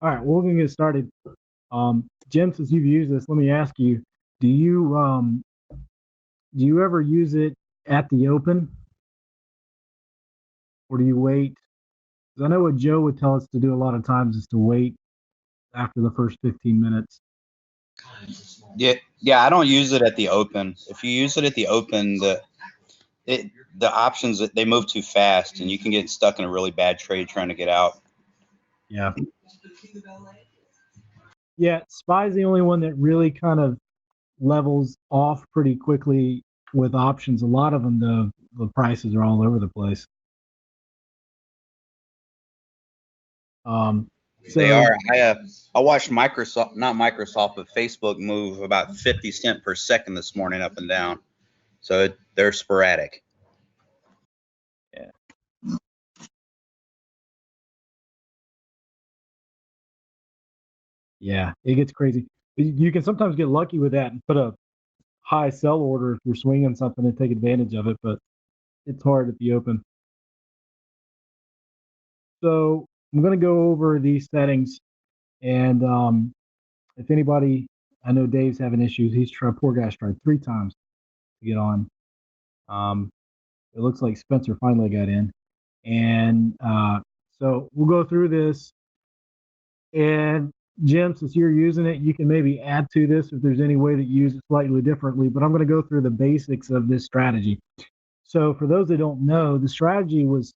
All right, well, we're gonna get started. Jim, since you've used this, let me ask you: Do you ever use it at the open, or do you wait? 'Cause I know what Joe would tell us to do a lot of times is to wait after the first 15 minutes. Yeah, yeah, I don't use it at the open. If you use it at the open, it the options that they move too fast, and you can get stuck in a really bad trade trying to get out. Yeah, yeah. Spy's the only one that really kind of levels off pretty quickly with options. A lot of them, the prices are all over the place. Um, They so are. I watched Microsoft, not Microsoft, but Facebook move about 50 cents per second this morning up and down. So they're sporadic. yeah, yeah, it gets crazy. You can sometimes get lucky with that and put a high sell order if you're swinging something and take advantage of it, but it's hard at the open. So I'm going to go over these settings, and if anybody, I know Dave's having issues. He's tried, poor guy's tried 3 times to get on. Um, it looks like Spencer finally got in, and so we'll go through this. And Jim, since you're using it, you can maybe add to this if there's any way that you use it slightly differently. But I'm going to go through the basics of this strategy. So, for those that don't know, the strategy was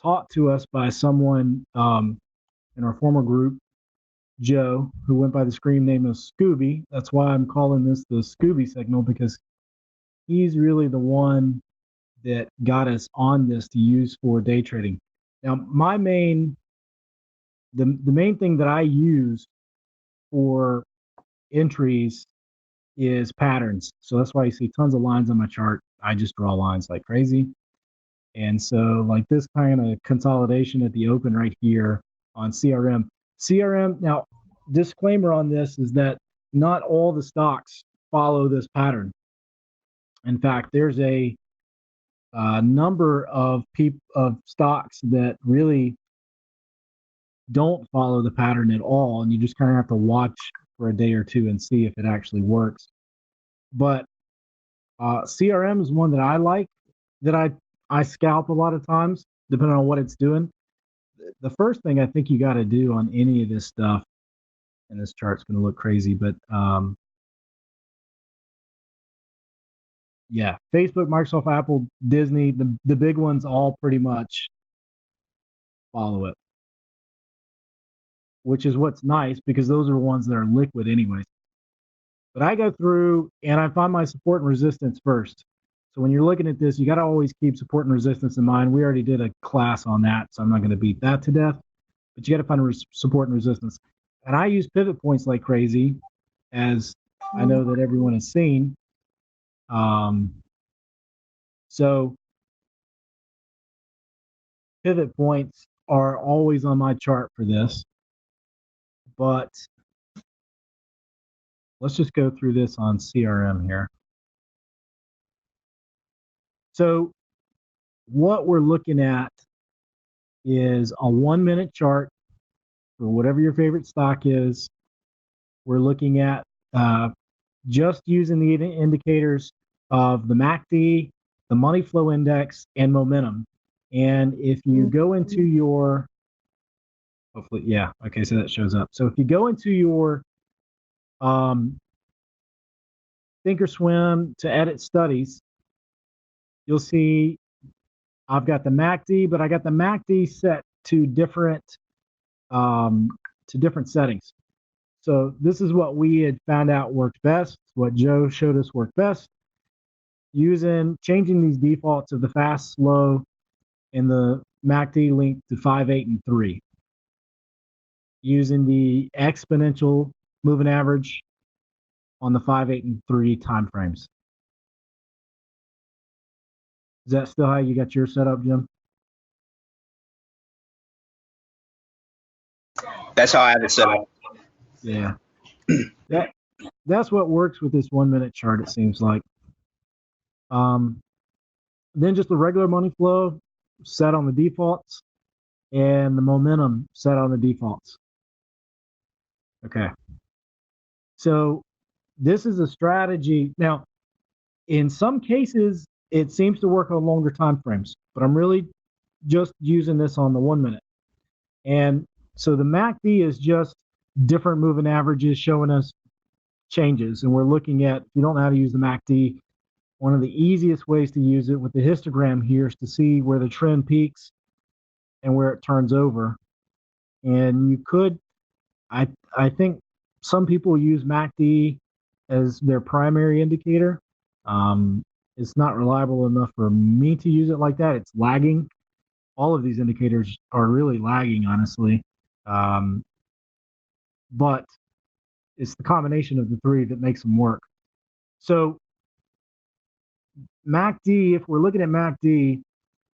taught to us by someone in our former group, Joe, who went by the screen name of Scooby. That's why I'm calling this the Scooby Signal, because he's really the one that got us on this to use for day trading. Now, the main thing that I use for entries is patterns. So that's why you see tons of lines on my chart. I just draw lines like crazy. And so, like this kind of consolidation at the open right here on CRM. CRM, now, disclaimer on this is that not all the stocks follow this pattern. In fact, there's a number of stocks that really don't follow the pattern at all, and you just kind of have to watch for a day or two and see if it actually works. But CRM is one that I like, that I scalp a lot of times, depending on what it's doing. The first thing I think you got to do on any of this stuff, and this chart's going to look crazy, but yeah, Facebook, Microsoft, Apple, Disney, the big ones all pretty much follow it, which is what's nice because those are ones that are liquid anyways. But I go through and I find my support and resistance first. So when you're looking at this, you got to always keep support and resistance in mind. We already did a class on that, so I'm not going to beat that to death. But you got to find support and resistance. And I use pivot points like crazy, as I know that everyone has seen. Um, so pivot points are always on my chart for this. But let's just go through this on CRM here. So what we're looking at is a 1 minute chart for whatever your favorite stock is. We're looking at just using the indicators of the MACD, the money flow index, and momentum. And if you go into your, hopefully, yeah, okay, so that shows up. So if you go into your um, Thinkorswim to edit studies, you'll see I've got the MACD, but I got the MACD set um, to different settings. So this is what we had found out worked best, what Joe showed us worked best, changing these defaults of the fast, slow, and the MACD link to 5, 8, and 3, using the exponential moving average on the 5, 8, and 3 time frames. Is that still how you got your setup, Jim? That's how I have it set up. Yeah. that that's what works with this 1 minute chart, it seems like. Um, then just the regular money flow set on the defaults and the momentum set on the defaults. Okay. So this is a strategy. Now, in some cases, it seems to work on longer time frames, but I'm really just using this on the 1 minute. And so the MACD is just different moving averages showing us changes. And we're looking at, if you don't know how to use the MACD, one of the easiest ways to use it with the histogram here is to see where the trend peaks and where it turns over. And you could, I, I think some people use MACD as their primary indicator. Um, it's not reliable enough for me to use it like that. It's lagging. All of these indicators are really lagging, honestly. Um, but it's the combination of the three that makes them work. So MACD, if we're looking at MACD,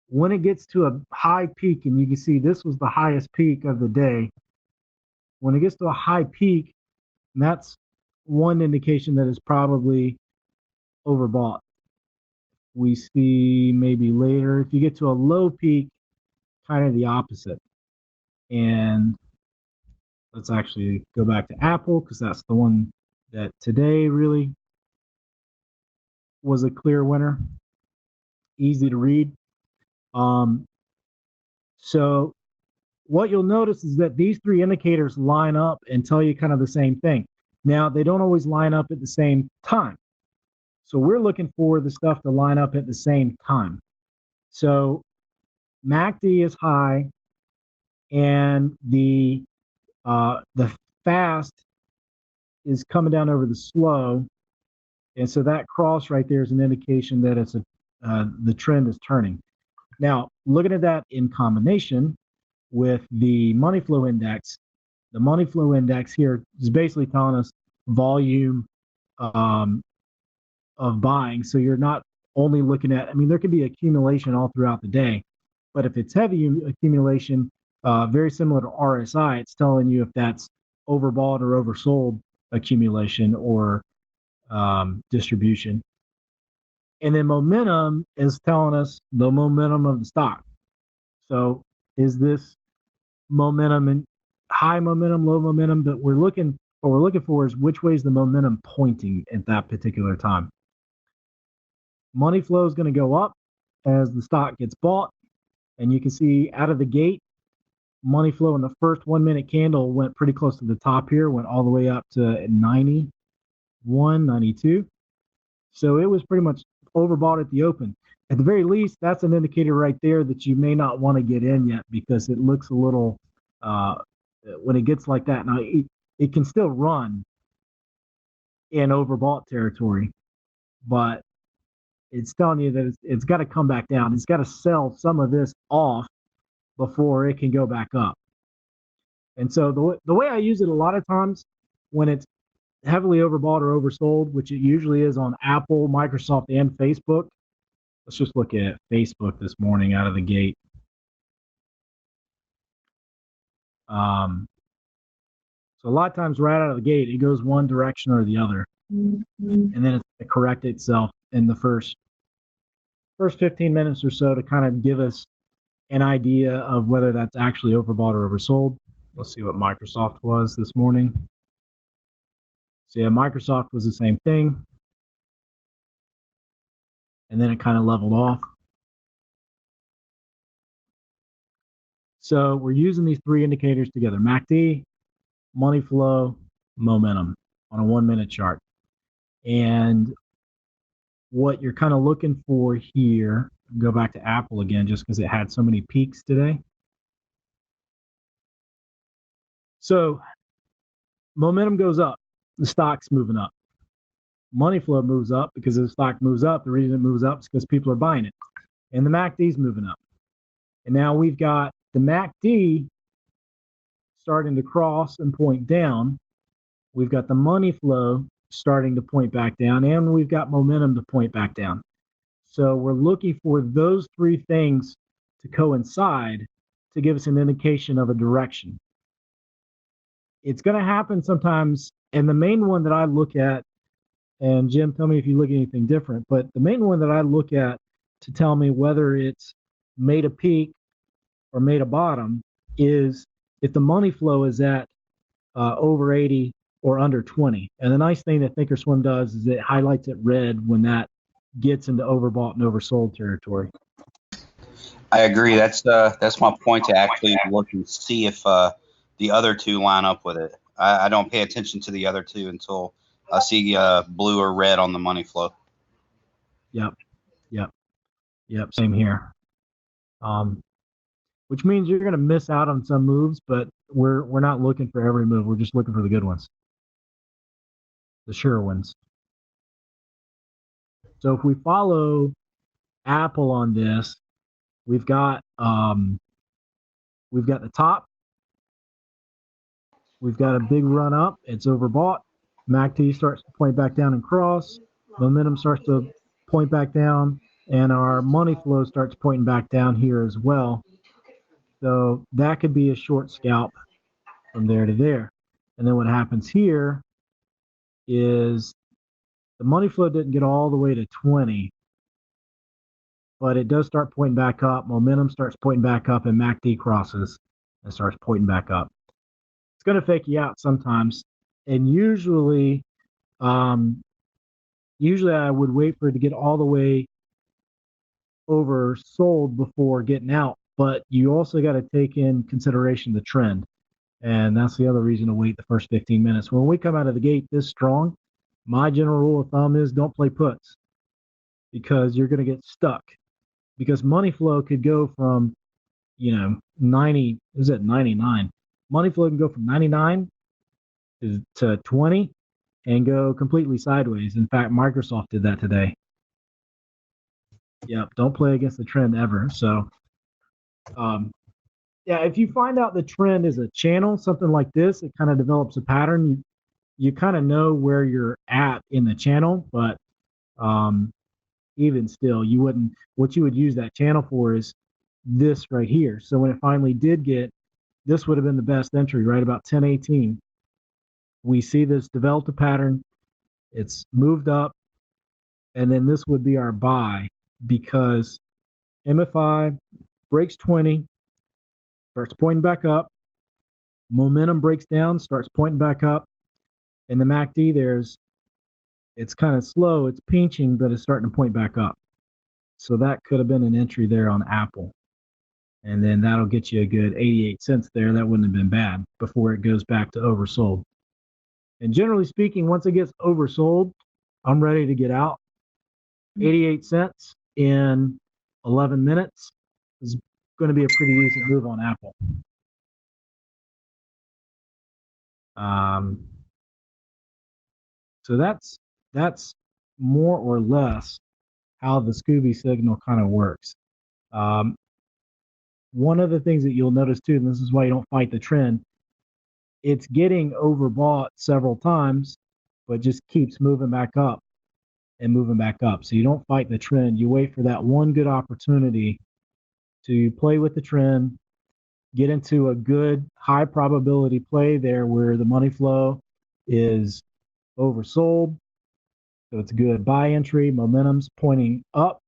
when it gets to a high peak, and you can see this was the highest peak of the day, when it gets to a high peak, that's one indication that is probably overbought. We see maybe later, if you get to a low peak, kind of the opposite. And let's actually go back to Apple because that's the one that today really was a clear winner, easy to read. Um, so what you'll notice is that these three indicators line up and tell you kind of the same thing. Now, they don't always line up at the same time. So we're looking for the stuff to line up at the same time. So MACD is high, and the fast is coming down over the slow, and so that cross right there is an indication that it's the trend is turning. Now, looking at that in combination with the money flow index, the money flow index here is basically telling us volume um, of buying. So you're not only looking at, I mean, there can be accumulation all throughout the day, but if it's heavy accumulation, very similar to RSI, it's telling you if that's overbought or oversold accumulation or distribution. And then momentum is telling us the momentum of the stock. So is this momentum and high momentum, low momentum? But what we're looking for is which way is the momentum pointing at that particular time. Money flow is going to go up as the stock gets bought. And you can see out of the gate, money flow in the first 1 minute candle went pretty close to the top here, went all the way up to 91, 92. So it was pretty much overbought at the open. At the very least, that's an indicator right there that you may not want to get in yet because it looks a little, uh, when it gets like that. Now, it can still run in overbought territory, but it's telling you that it's got to come back down. It's got to sell some of this off before it can go back up. And so the way I use it a lot of times when it's heavily overbought or oversold, which it usually is on Apple, Microsoft, and Facebook. Let's just look at Facebook this morning out of the gate. So a lot of times right out of the gate, it goes one direction or the other. And then it's going to correct itself in the first 15 minutes or so to kind of give us an idea of whether that's actually overbought or oversold. Let's see what Microsoft was this morning. So yeah, Microsoft was the same thing. And then it kind of leveled off. So we're using these three indicators together: MACD, money flow, momentum on a 1 minute chart. And what you're kind of looking for here, go back to Apple again, just because it had so many peaks today. So momentum goes up, the stock's moving up. Money flow moves up because the stock moves up. The reason it moves up is because people are buying it. And the MACD's moving up. And now we've got the MACD starting to cross and point down. We've got the money flow starting to point back down, and we've got momentum to point back down. So we're looking for those three things to coincide to give us an indication of a direction. It's going to happen sometimes, and the main one that I look at, and Jim, tell me if you look at anything different, but the main one that I look at to tell me whether it's made a peak or made a bottom is if the money flow is at over 80 or under 20. And the nice thing that Thinkorswim does is it highlights it red when that gets into overbought and oversold territory. I agree. That's my point, to actually look and see if the other two line up with it. I don't pay attention to the other two until I see blue or red on the money flow. Yep. Same here. Which means you're going to miss out on some moves, but we're not looking for every move. We're just looking for the good ones, the sure ones. So if we follow Apple on this, we've got the top. We've got a big run up. It's overbought. MACD starts to point back down and cross. Momentum starts to point back down, and our money flow starts pointing back down here as well. So that could be a short scalp from there to there. And then what happens here is the money flow didn't get all the way to 20, but it does start pointing back up. Momentum starts pointing back up, and MACD crosses and starts pointing back up. It's going to fake you out sometimes, and usually I would wait for it to get all the way oversold before getting out, but you also got to take in consideration the trend, and that's the other reason to wait the first 15 minutes. When we come out of the gate this strong, my general rule of thumb is don't play puts, because you're going to get stuck, because money flow could go from 90, is it 99? Money flow can go from 99 to 20 and go completely sideways. In fact, Microsoft did that today. Yep, don't play against the trend ever. So, if you find out the trend is a channel, something like this, it kind of develops a pattern. You kind of know where you're at in the channel, but even still, you wouldn't. What you would use that channel for is this right here. So when it finally did get, this would have been the best entry, right about 1018. We see this developed a pattern. It's moved up, and then this would be our buy, because MFI breaks 20, starts pointing back up. Momentum breaks down, starts pointing back up. And the MACD, it's kind of slow. It's pinching, but it's starting to point back up. So that could have been an entry there on Apple. And then that'll get you a good 88 cents there. That wouldn't have been bad before it goes back to oversold. And generally speaking, once it gets oversold, I'm ready to get out. 88 cents in 11 minutes is going to be a pretty decent move on Apple. So that's more or less how the Scoobie signal kind of works. One of the things that you'll notice too, and this is why you don't fight the trend, it's getting overbought several times, but just keeps moving back up and moving back up. So you don't fight the trend. You wait for that one good opportunity to play with the trend, get into a good high probability play there where the money flow is oversold. So it's a good buy entry. Momentum's pointing up.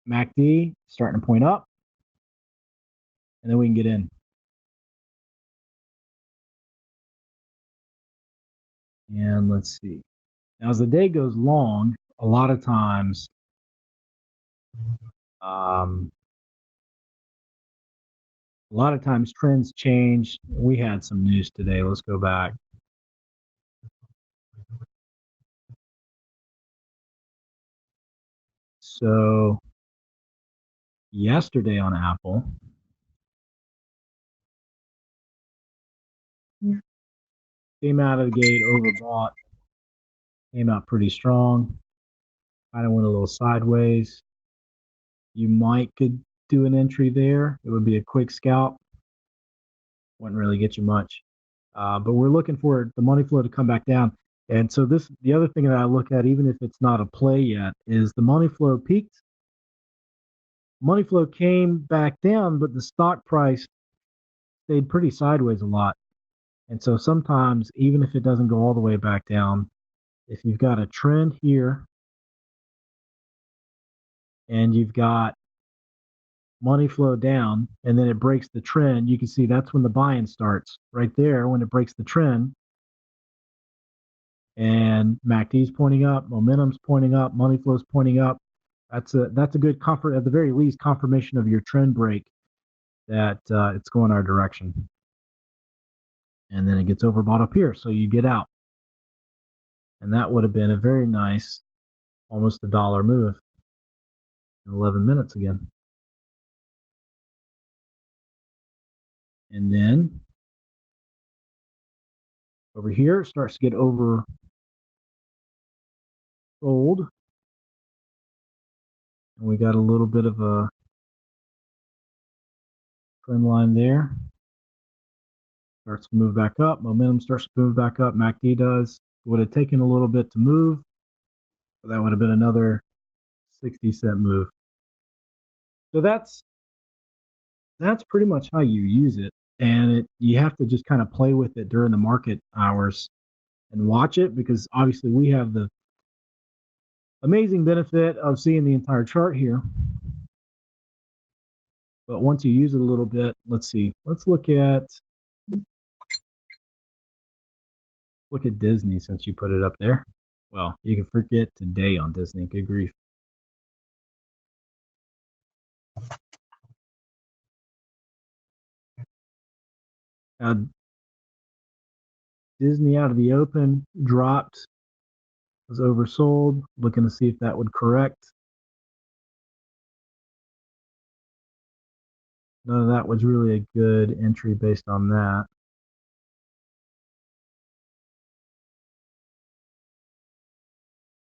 MACD starting to point up. And then we can get in. And let's see. Now, as the day goes long, a lot of times, trends change. We had some news today. Let's go back. So yesterday on Apple, came out of the gate overbought, came out pretty strong, kind of went a little sideways. You could do an entry there. It would be a quick scalp. Wouldn't really get you much. But we're looking for the money flow to come back down. And so the other thing that I look at, even if it's not a play yet, is the money flow peaked. Money flow came back down, but the stock price stayed pretty sideways a lot. And so sometimes, even if it doesn't go all the way back down, if you've got a trend here and you've got money flow down, and then it breaks the trend. You can see that's when the buy-in starts right there when it breaks the trend. And MACD's pointing up, momentum's pointing up, money flow's pointing up. That's a good comfort, at the very least, confirmation of your trend break that it's going our direction. And then it gets overbought up here, so you get out. And that would have been a very nice, almost $1 move in 11 minutes again. And then over here, it starts to get oversold. And we got a little bit of a trend line there. Starts to move back up. Momentum starts to move back up. MACD does. It would have taken a little bit to move. But that would have been another 60-cent move. So that's pretty much how you use it. And you have to just kind of play with it during the market hours and watch it, because obviously we have the amazing benefit of seeing the entire chart here. But once you use it a little bit, let's see. Let's look at Disney, since you put it up there. Well, you can forget today on Disney. Good grief. Disney out of the open, dropped, was oversold. Looking to see if that would correct. None of that was really a good entry based on that.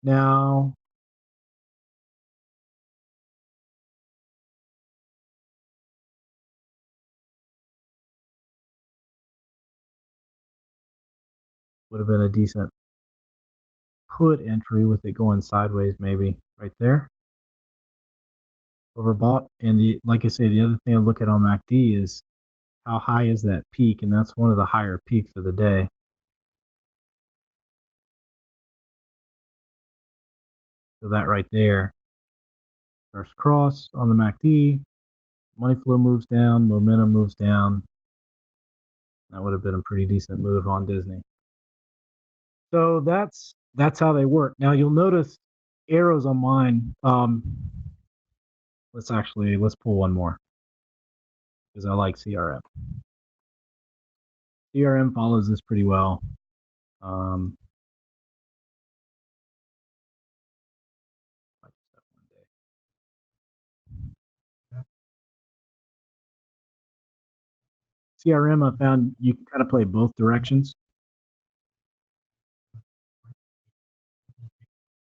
Now, would have been a decent put entry with it going sideways, maybe right there. Overbought. And like I say, the other thing I look at on MACD is how high is that peak, and that's one of the higher peaks of the day. So that right there, first cross on the MACD, money flow moves down, momentum moves down. That would have been a pretty decent move on Disney. So that's how they work. Now you'll notice arrows on mine. Let's pull one more, because I like CRM. CRM follows this pretty well. CRM, I found you can kind of play both directions.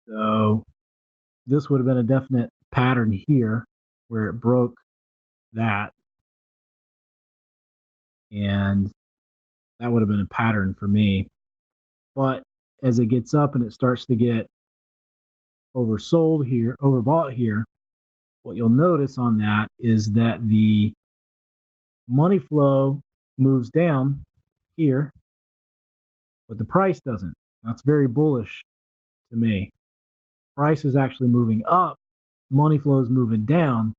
So this would have been a definite pattern here where it broke that. And that would have been a pattern for me. But as it gets up and it starts to get oversold here, overbought here, what you'll notice on that is that the money flow moves down here, but the price doesn't. That's very bullish to me. Price is actually moving up, money flow is moving down.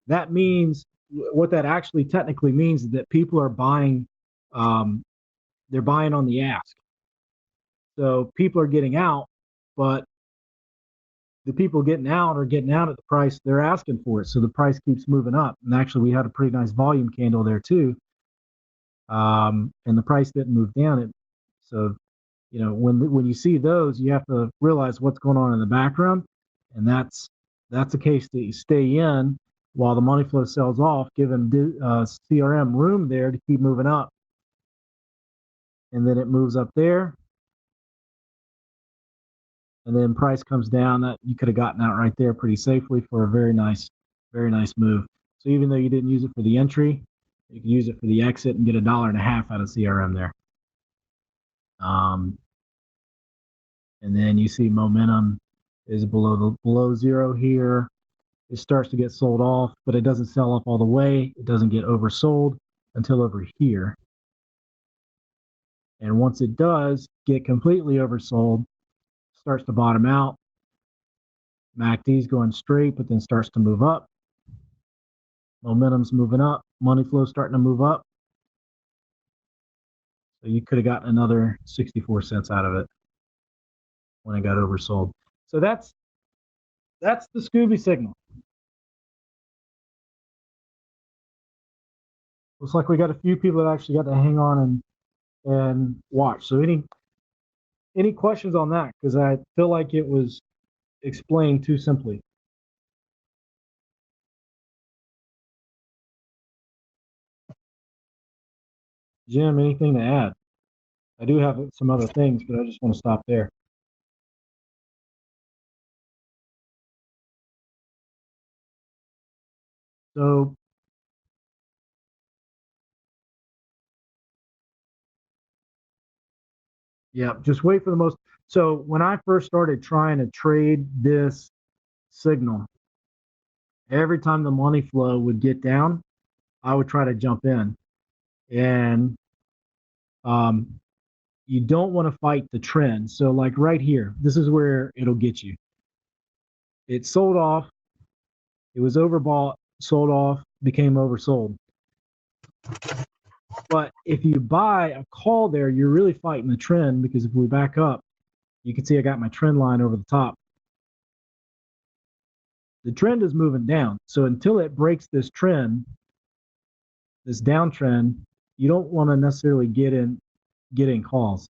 That means, what that actually technically means is that people are buying, they're buying on the ask. So people are getting out, but the people getting out are getting out at the price they're asking for it. So the price keeps moving up. And actually, we had a pretty nice volume candle there too. And the price didn't move down. So, when you see those, you have to realize what's going on in the background, and that's a case that you stay in while the money flow sells off, giving CRM room there to keep moving up, and then it moves up there, and then price comes down. That you could have gotten out right there pretty safely for a very nice move. So even though you didn't use it for the entry, you can use it for the exit and get $1.50 out of CRM there. And then you see momentum is below zero here. It starts to get sold off, but it doesn't sell off all the way. It doesn't get oversold until over here. And once it does get completely oversold, starts to bottom out. MACD's going straight, but then starts to move up. Momentum's moving up. Money flow's starting to move up. So you could have gotten another 64 cents out of it when it got oversold. So that's the Scooby signal. Looks like we got a few people that actually got to hang on and watch. So any questions on that? Because I feel like it was explained too simply. Jim, anything to add? I do have some other things, but I just want to stop there. So yeah, just wait for the most. So when I first started trying to trade this signal, every time the money flow would get down, I would try to jump in. And um, you don't want to fight the trend. So like right here, this is where it'll get you. It sold off, it was overbought, sold off, became oversold. But if you buy a call there, you're really fighting the trend, because if we back up, you can see I got my trend line over the top. The trend is moving down. So until it breaks this trend, this downtrend, you don't want to necessarily get in calls.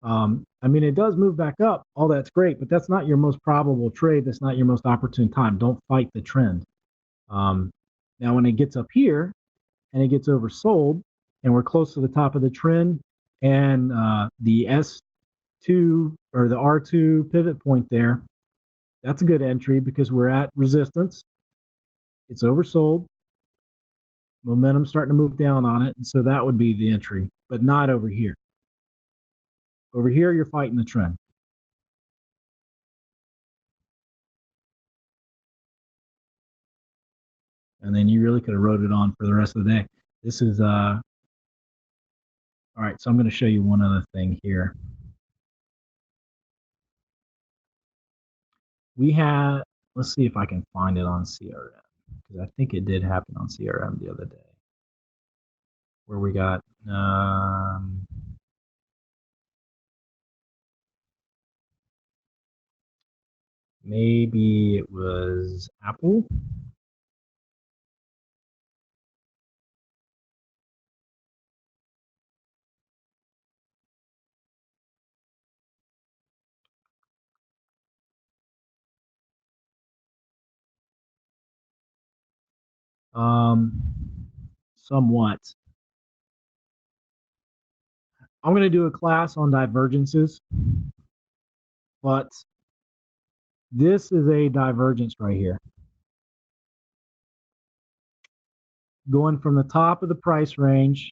I mean, it does move back up. All that's great, but that's not your most probable trade. That's not your most opportune time. Don't fight the trend. Um, Now, when it gets up here and it gets oversold, and we're close to the top of the trend, and the S2 or the R2 pivot point there, that's a good entry because we're at resistance. It's oversold. Momentum starting to move down on it, and so that would be the entry, but not over here. Over here, you're fighting the trend. And then you really could have wrote it on for the rest of the day. This is all right. So I'm going to show you one other thing here. We had, let's see if I can find it on CRM, because I think it did happen on CRM the other day, where we got maybe it was Apple. Um, Somewhat. I'm going to do a class on divergences, but this is a divergence right here, going from the top of the price range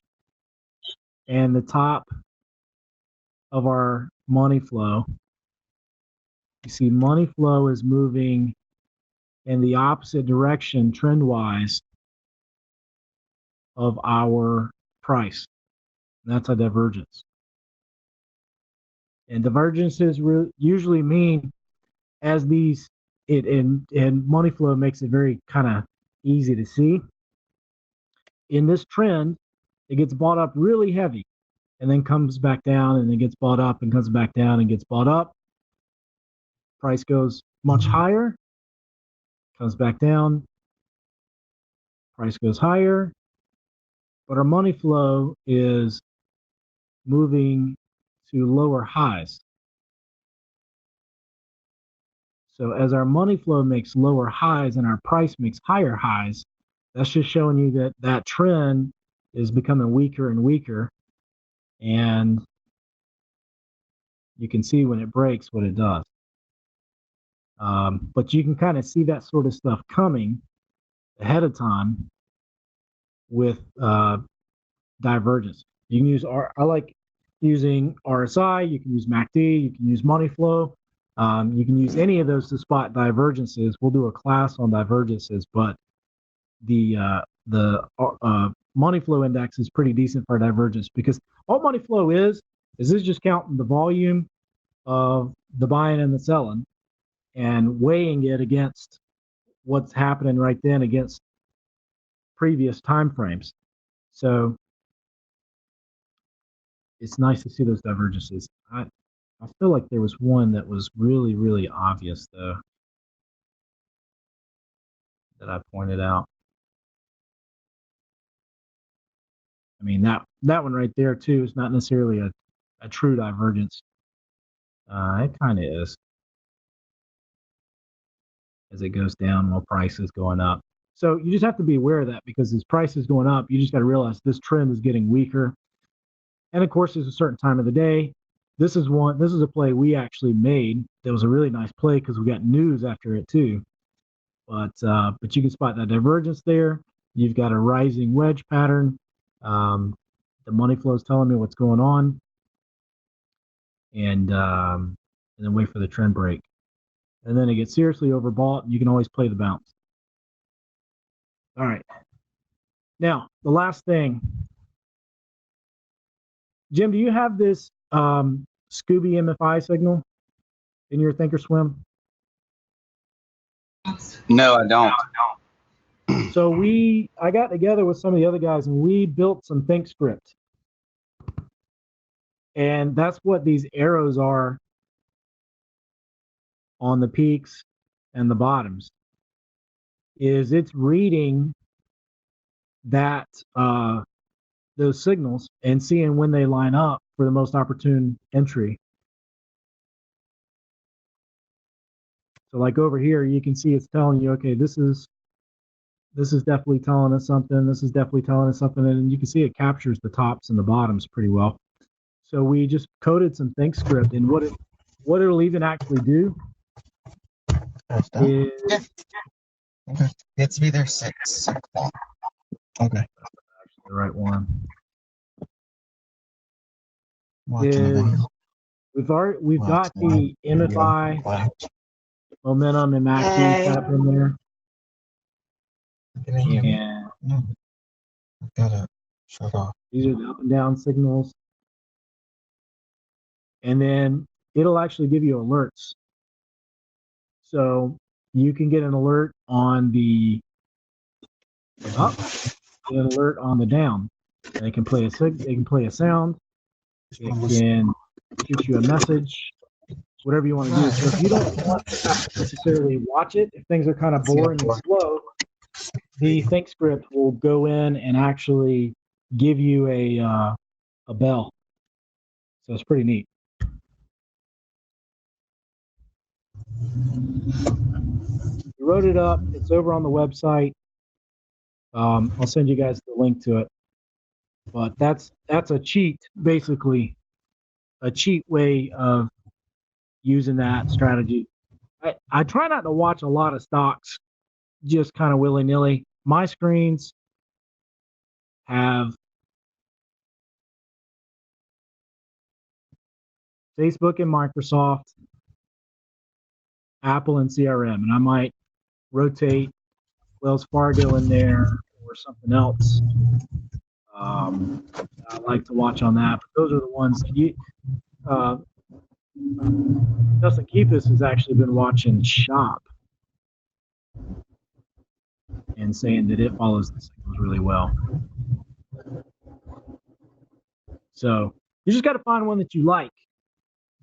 and the top of our money flow. You see money flow is moving in the opposite direction trend wise of our price. And that's a divergence. And divergences usually mean, as these and money flow makes it very kind of easy to see. In this trend, it gets bought up really heavy and then comes back down, and then gets bought up and comes back down and gets bought up. Price goes much higher, comes back down, price goes higher, but our money flow is moving to lower highs. So as our money flow makes lower highs and our price makes higher highs, that's just showing you that that trend is becoming weaker and weaker. And you can see when it breaks what it does. But you can kind of see that sort of stuff coming ahead of time with divergence. You can use I like using RSI. You can use MACD. You can use money flow. You can use any of those to spot divergences. We'll do a class on divergences, but the money flow index is pretty decent for divergence, because all money flow is this just counting the volume of the buying and the selling and weighing it against what's happening right then against previous time frames. So it's nice to see those divergences. I feel like there was one that was really, really obvious, though, that I pointed out. I mean, that one right there, too, is not necessarily a true divergence. It kind of is. As it goes down while price is going up. So you just have to be aware of that, because as price is going up, you just got to realize this trend is getting weaker. And of course, there's a certain time of the day. This is a play we actually made. That was a really nice play because we got news after it too. But you can spot that divergence there. You've got a rising wedge pattern. The money flow is telling me what's going on, and then wait for the trend break. And then it gets seriously overbought. You can always play the bounce. All right. Now, the last thing. Jim, do you have this Scooby MFI signal in your thinkorswim? No, I don't. So I got together with some of the other guys and we built some thinkscript. And that's what these arrows are on the peaks and the bottoms. It's reading that those signals and seeing when they line up for the most opportune entry. So like over here, you can see it's telling you, okay, this is definitely telling us something. This is definitely telling us something. And you can see it captures the tops and the bottoms pretty well. So we just coded some thinkscript, and what it'll even actually do is... Yeah. Okay. It's either 6 o'clock. Okay. Actually, the right one. We've got the MFI momentum and MACD set up in there. And no, I've got to shut off. These are the up and down signals. And then it'll actually give you alerts. So you can get an alert on the up, get an alert on the down. And it can play a sound. It can shoot you a message, whatever you want to do. So if you don't want to necessarily watch it, if things are kind of boring and slow, the thinkscript will go in and actually give you a bell. So it's pretty neat. We wrote it up. It's over on the website. I'll send you guys the link to it. But that's a cheat, basically, a cheat way of using that strategy. I try not to watch a lot of stocks just kind of willy-nilly. My screens have Facebook and Microsoft, Apple and CRM, and I might rotate Wells Fargo in there or something else. I like to watch on that, but those are the ones that you. Justin Keepus has actually been watching Shop and saying that it follows the signals really well. So you just got to find one that you like.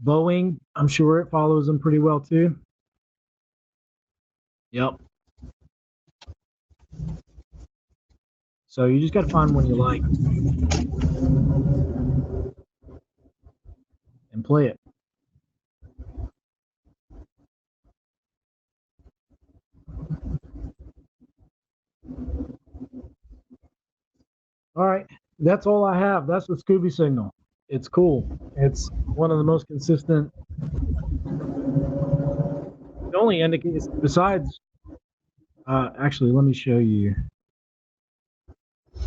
Boeing, I'm sure it follows them pretty well too. Yep. So you just got to find one you like and play it. All right, that's all I have. That's the Scoobie Signal. It's cool. It's one of the most consistent. The only indicators besides, actually, let me show you.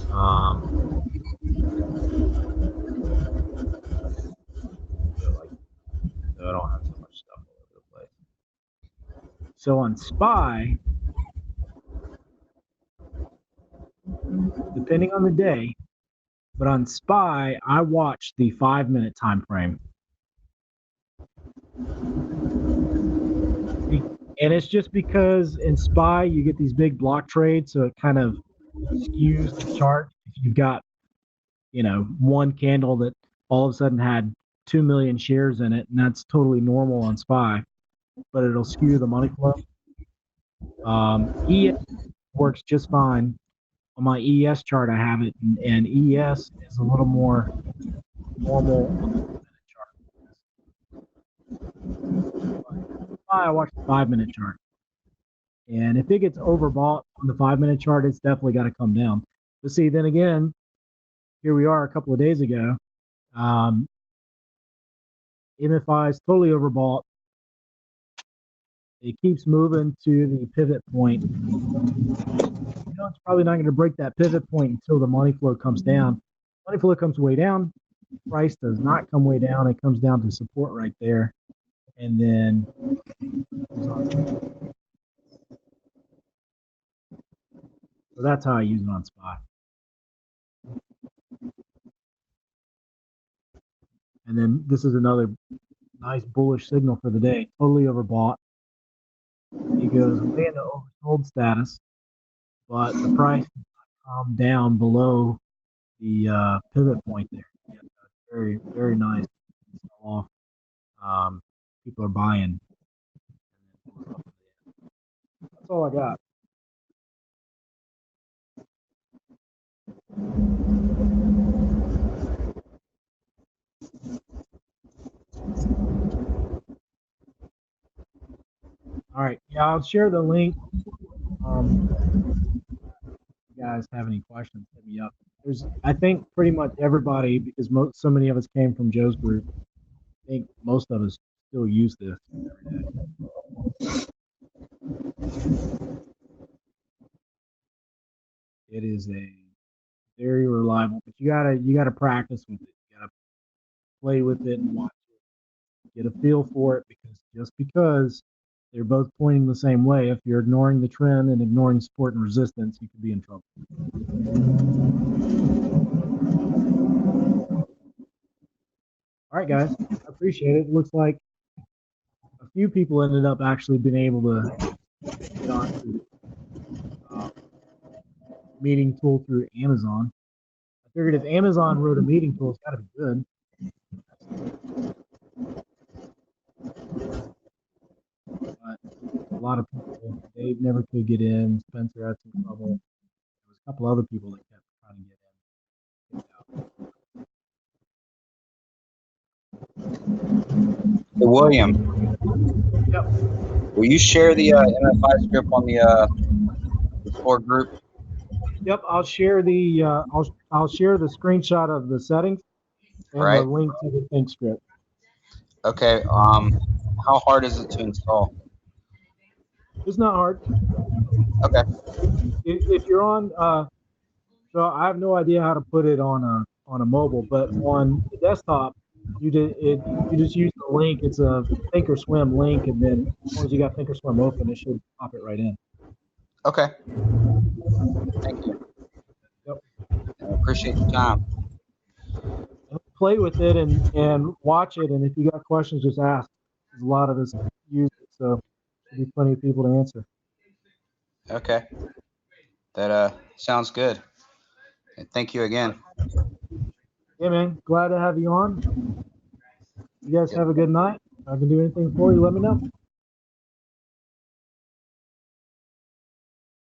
I don't have so much stuff all over the place. So on SPY, depending on the day, but on SPY, I watch the 5-minute time frame. And it's just because in SPY, you get these big block trades, so it kind of skews the chart. If you've got, one candle that all of a sudden had 2 million shares in it, and that's totally normal on SPY, but it'll skew the money flow. ES works just fine. On my ES chart, I have it, and ES is a little more normal on the 2-minute chart. I watch the 5-minute chart. And if it gets overbought on the 5-minute chart, it's definitely got to come down. But see, then again, here we are a couple of days ago. MFI is totally overbought. It keeps moving to the pivot point. It's probably not going to break that pivot point until the money flow comes down. Money flow comes way down. Price does not come way down. It comes down to support right there. And then so that's how I use it on SPY. And then this is another nice bullish signal for the day. Totally overbought. It goes way into oversold status, but the price has come down below the pivot point there. Yeah, very, very nice. Off. People are buying. That's all I got. All right. Yeah, I'll share the link. If you guys have any questions, hit me up. I think pretty much everybody, because so many of us came from Joe's group, I think most of us still use this every day. It is a very reliable, but you gotta practice with it. You gotta play with it and watch it. Get a feel for it, because they're both pointing the same way. If you're ignoring the trend and ignoring support and resistance, you could be in trouble. All right, guys, I appreciate it. It looks like a few people ended up actually being able to get onto meeting tool through Amazon. I figured if Amazon wrote a meeting tool, it's got to be good. But a lot of people, Dave never could get in. Spencer had some trouble. There was a couple other people that kept trying to get in. Hey, William. Yep. Will you share the MFI script on the Discord group? Yep, I'll share the I'll share the screenshot of the settings and the link to the thinkscript. Okay. How hard is it to install? It's not hard. Okay. If you're on, so I have no idea how to put it on a mobile, but on the desktop, you just use the link. It's a Thinkorswim link, and then as long as you got Thinkorswim open, it should pop it right in. Okay. Thank you. Yep. I appreciate your time. Play with it and watch it, and if you got questions, just ask. A lot of us use it, so there'll be plenty of people to answer. Okay. That sounds good. And thank you again. Yeah, man. Glad to have you on. You guys have a good night. If I can do anything for you, let me know.